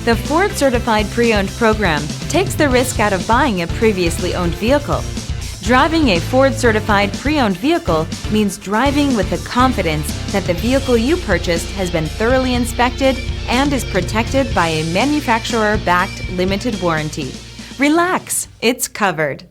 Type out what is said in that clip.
The Ford Certified Pre-Owned program takes the risk out of buying a previously owned vehicle. Driving a Ford Certified Pre-Owned vehicle means driving with the confidence that the vehicle you purchased has been thoroughly inspected and is protected by a manufacturer-backed limited warranty. Relax, it's covered.